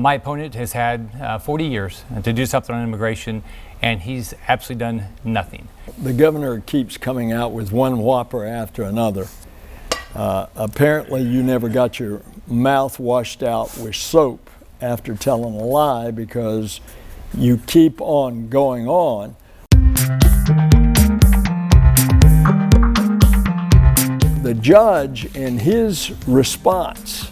My opponent has had 40 years to do something on immigration, and he's absolutely done nothing. The governor keeps coming out with one whopper after another. Apparently you never got your mouth washed out with soap after telling a lie, because you keep on going on. The judge, in his response,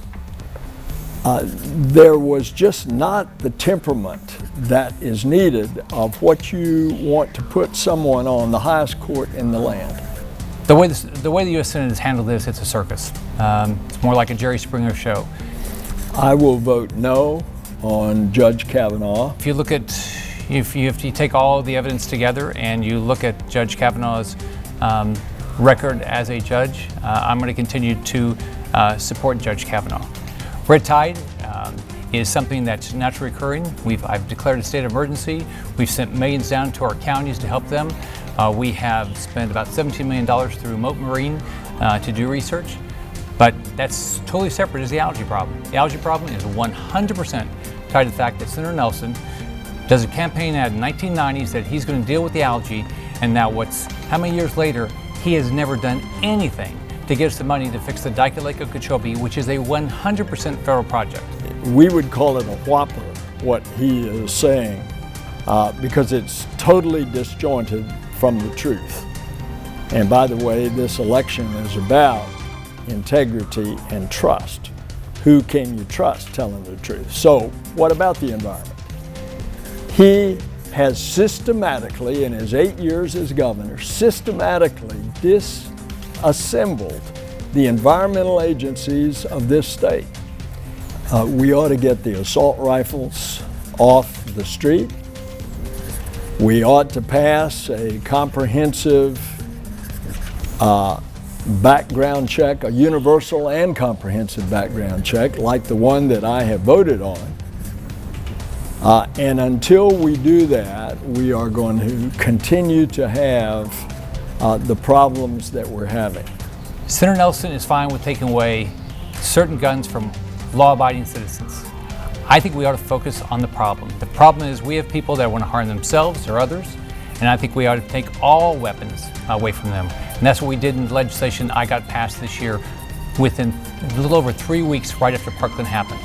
there was just not the temperament that is needed of what you want to put someone on the highest court in the land. The way the U.S. Senate has handled this, it's a circus. It's more like a Jerry Springer show. I will vote no on Judge Kavanaugh. If you look at, if you take all the evidence together and you look at Judge Kavanaugh's record as a judge, I'm going to continue to support Judge Kavanaugh. Red tide is something that's naturally occurring. I've declared a state of emergency. We've sent millions down to our counties to help them. We have spent about $17 million through Moat Marine to do research, but that's totally separate as the algae problem. The algae problem is 100% tied to the fact that Senator Nelson does a campaign ad in the 1990s that he's going to deal with the algae, and now how many years later, he has never done anything to get us the money to fix the Dike Lake Okeechobee, which is a 100% federal project. We would call it a whopper, what he is saying, because it's totally disjointed from the truth. And by the way, this election is about integrity and trust. Who can you trust telling the truth? So what about the environment? He has systematically, in his 8 years as governor, systematically disassembled the environmental agencies of this state. We ought to get the assault rifles off the street. We ought to pass a comprehensive background check, a universal and comprehensive background check, like the one that I have voted on. And until we do that, we are going to continue to have the problems that we're having. Senator Nelson is fine with taking away certain guns from law-abiding citizens. I think we ought to focus on the problem. The problem is we have people that want to harm themselves or others, and I think we ought to take all weapons away from them. And that's what we did in the legislation I got passed this year within a little over 3 weeks right after Parkland happened.